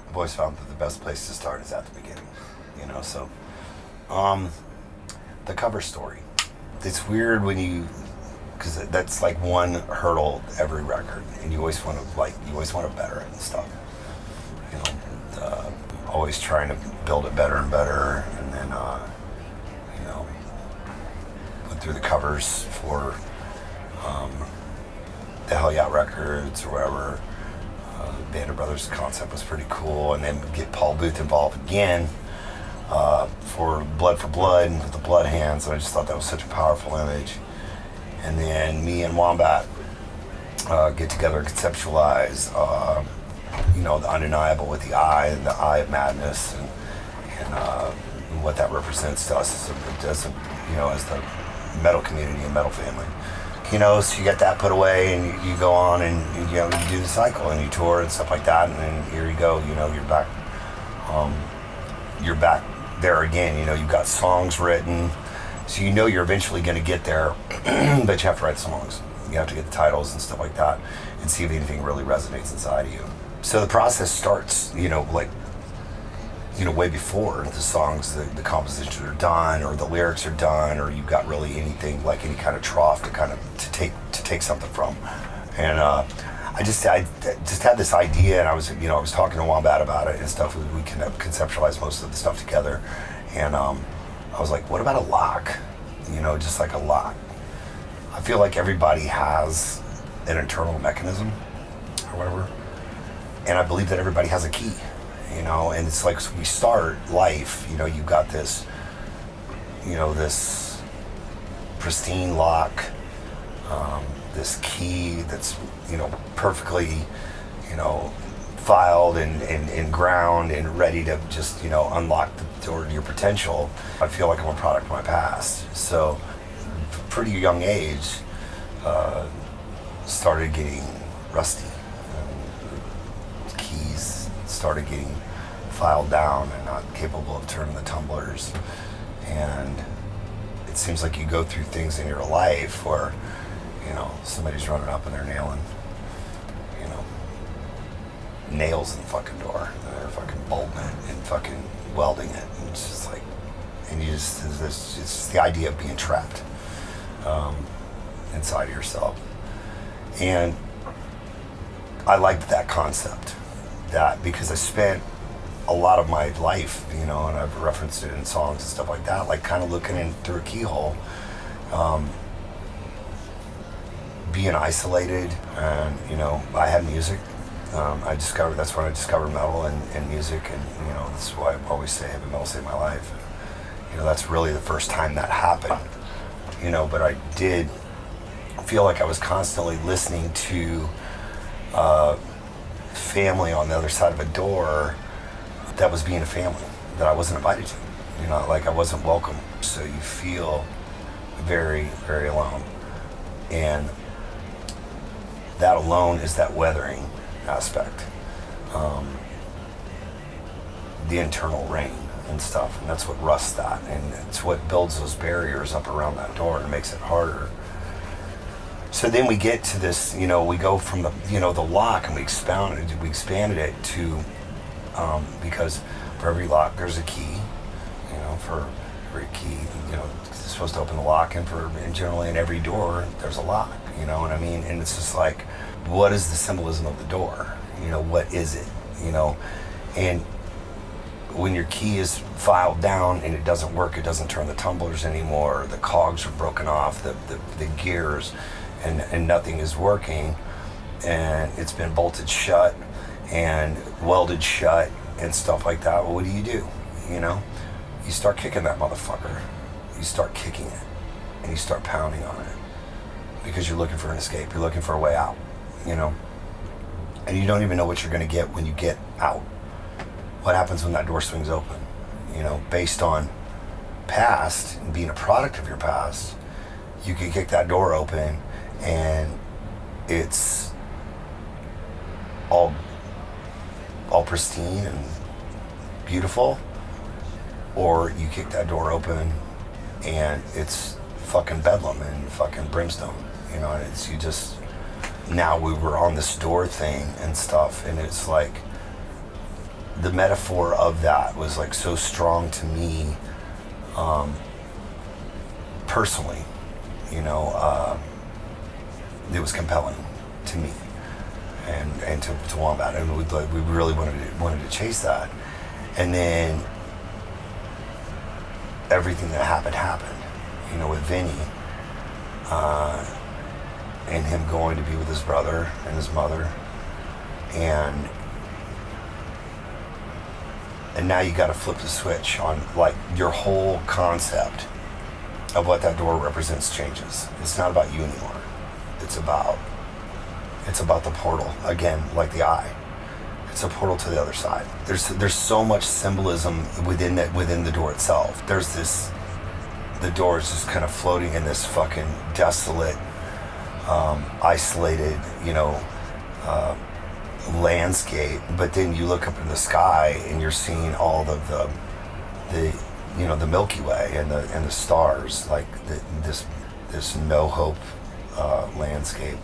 I've always found that the best place to start is at the beginning, so the cover story. It's weird when because that's like one hurdle every record, and you always want to better it and stuff. Always trying to build it better and better, and then went through the covers for the HELLYEAH records or whatever. Band of Brothers concept was pretty cool, and then get Paul Booth involved again for Blood with the Blood Hands, and I just thought that was such a powerful image. And then me and Wombat get together and conceptualize the undeniable with the eye and the eye of madness, and what that represents to us as the metal community and metal family. So you get that put away, and you go on, and you do the cycle, and you tour and stuff like that, and then here you go, you're back there again. You've got songs written, so you're eventually going to get there, but you have to write songs. You have to get the titles and stuff like that, and see if anything really resonates inside of you. So the process starts, way before the songs, the compositions are done, or the lyrics are done, or you've got really anything like any kind of trough to take something from. And I just had this idea, and I was talking to Wombat about it and stuff. We can conceptualize most of the stuff together, and I was like, what about a lock? Just like a lock. I feel like everybody has an internal mechanism or whatever, and I believe that everybody has a key. And it's like, so we start life, you've got this, this pristine lock, this key that's, perfectly, filed and ground and ready to just, unlock the door to your potential. I feel like I'm a product of my past. So, pretty young age, started getting rusty. Keys started getting filed down and not capable of turning the tumblers. And it seems like you go through things in your life where, somebody's running up and they're nailing, nails in the fucking door. And they're fucking bolting it and fucking welding it. And it's just like, and it's just the idea of being trapped inside of yourself. And I liked that concept, because I spent a lot of my life, and I've referenced it in songs and stuff like that, like kind of looking in through a keyhole, being isolated. And I had music. That's when I discovered metal and music, and that's why I always say heavy metal saved my life. That's really the first time that happened. But I did feel like I was constantly listening to family on the other side of a door that was being a family that I wasn't invited to. Like I wasn't welcome. So you feel very, very alone. And that alone is that weathering aspect. The internal rain and stuff. And that's what rusts that. And it's what builds those barriers up around that door and makes it harder. So then we get to this, we go from the, the lock, and we expanded it to, because for every lock there's a key, for every key, it's supposed to open the lock, and generally in every door there's a lock, what I mean? And it's just like, what is the symbolism of the door? What is it? And when your key is filed down and it doesn't work, it doesn't turn the tumblers anymore, the cogs are broken off, the gears, and nothing is working, and it's been bolted shut and welded shut and stuff like that. Well, what do? You start kicking that motherfucker. You start kicking it, and you start pounding on it, because you're looking for an escape. You're looking for a way out, and you don't even know what you're going to get when you get out. What happens when that door swings open? Based on past and being a product of your past, you can kick that door open and it's all pristine and beautiful, or you kick that door open and it's fucking bedlam and fucking brimstone, and it's, now we were on this door thing and stuff, and it's like the metaphor of that was like so strong to me, personally, you know, it was compelling to me and to Wombat, and we really wanted to chase that. And then everything that happened, you know, with Vinny, and him going to be with his brother and his mother, and now you got to flip the switch on, like, your whole concept of what that door represents changes. It's not about you anymore. It's about the portal again, like the eye. It's a portal to the other side. There's so much symbolism within the door itself. The door is just kind of floating in this fucking desolate, isolated, you know, landscape. But then you look up in the sky and you're seeing all of the you know, the Milky Way and the stars, like this no hope landscape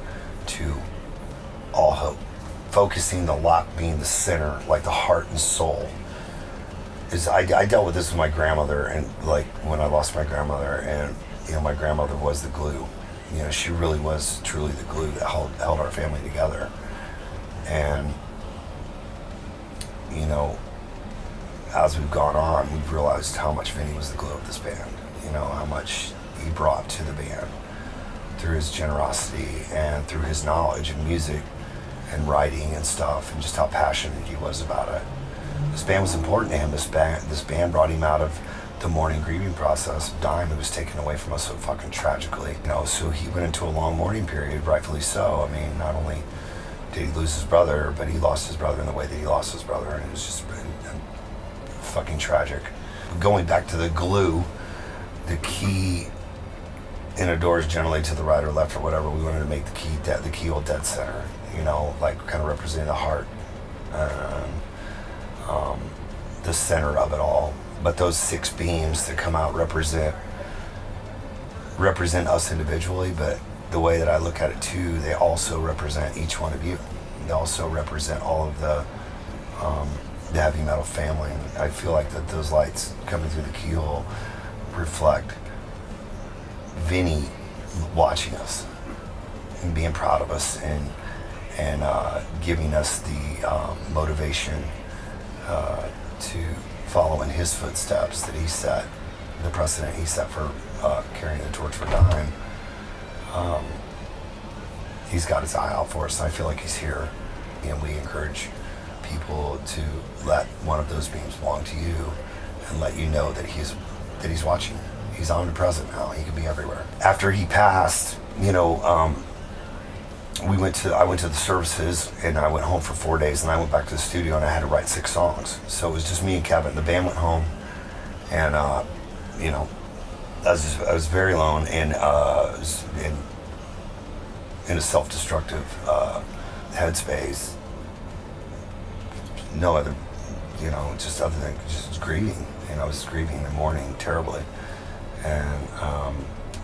to all hope. Focusing the lock being the center, like the heart and soul. I dealt with this with my grandmother, and like when I lost my grandmother, and you know, my grandmother was the glue. You know, she really was truly the glue that held our family together. And you know, as we've gone on, we've realized how much Vinny was the glue of this band. You know, how much he brought to the band through his generosity and through his knowledge of music and writing and stuff, and just how passionate he was about it. This band was important to him. This band brought him out of the mourning grieving process of dying. It was taken away from us so fucking tragically. You know, so he went into a long mourning period, rightfully so. I mean, not only did he lose his brother, but he lost his brother in the way that he lost his brother, and it was just fucking tragic. Going back to the glue, the key in a door is generally to the right or left or whatever. We wanted to make the keyhole dead center, you know, like kind of representing the heart, the center of it all. But those 6 beams that come out represent us individually, but the way that I look at it too, they also represent each one of you. They also represent all of the heavy metal family. And I feel like that those lights coming through the keyhole reflect Vinny watching us and being proud of us, and giving us the motivation to follow in his footsteps that he set, the precedent he set for carrying the torch for dying. He's got his eye out for us, and I feel like he's here. And we encourage people to let one of those beams belong to you, and let you know that he's watching. He's omnipresent now. He can be everywhere. After he passed, you know, I went to the services, and I went home for 4 days, and I went back to the studio, and I had to write 6 songs. So it was just me and Kevin. The band went home, and you know, I was very alone, and was in a self-destructive headspace. No other, you know, just other than just grieving. And I was grieving and mourning terribly, and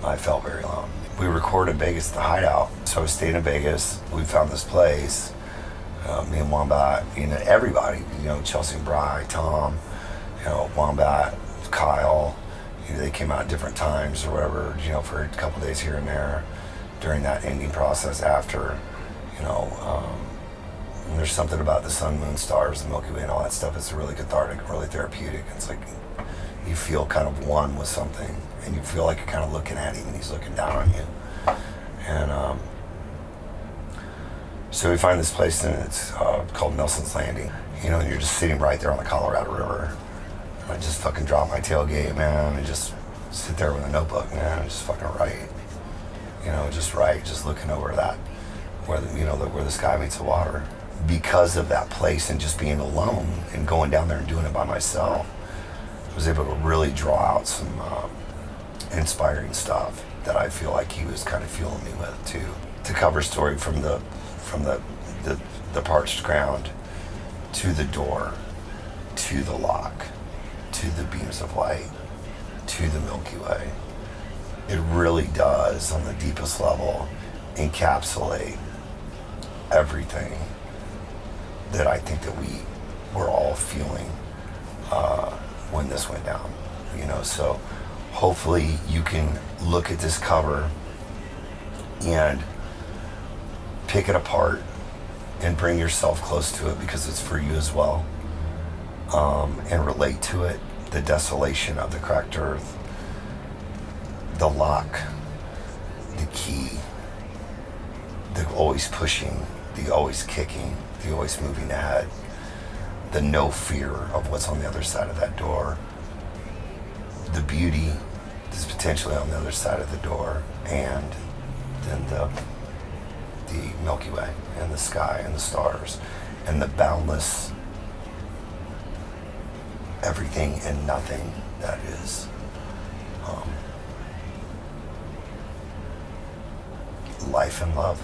I felt very alone. We recorded Vegas at the Hideout, so I stayed in Vegas. We found this place, me and Wombat, you know, everybody, you know, Chelsea and Bry, Tom, you know, Wombat, Kyle, you know, they came out at different times or whatever, you know, for a couple days here and there during that ending process after, you know, and there's something about the sun, moon, stars, the Milky Way and all that stuff. It's really cathartic, really therapeutic. It's like you feel kind of one with something, and you feel like you're kind of looking at him and he's looking down on you. And so we find this place, and it's called Nelson's Landing. You know, and you're just sitting right there on the Colorado River. And I just fucking drop my tailgate, man, and just sit there with a notebook, man, and just fucking write. You know, just write, just looking over that, where the sky meets the water. Because of that place and just being alone and going down there and doing it by myself, I was able to really draw out some inspiring stuff that I feel like he was kind of fueling me with too. To cover story from the parched ground to the door, to the lock, to the beams of light, to the Milky Way. It really does, on the deepest level, encapsulate everything that I think that we we're all feeling when this went down. So hopefully you can look at this cover and pick it apart and bring yourself close to it, because it's for you as well, and relate to it. The desolation of the cracked earth, the lock, the key, the always pushing, the always kicking, the always moving ahead, the no fear of what's on the other side of that door, the beauty that's potentially on the other side of the door, and then the Milky Way and the sky and the stars and the boundless everything and nothing that is life and love.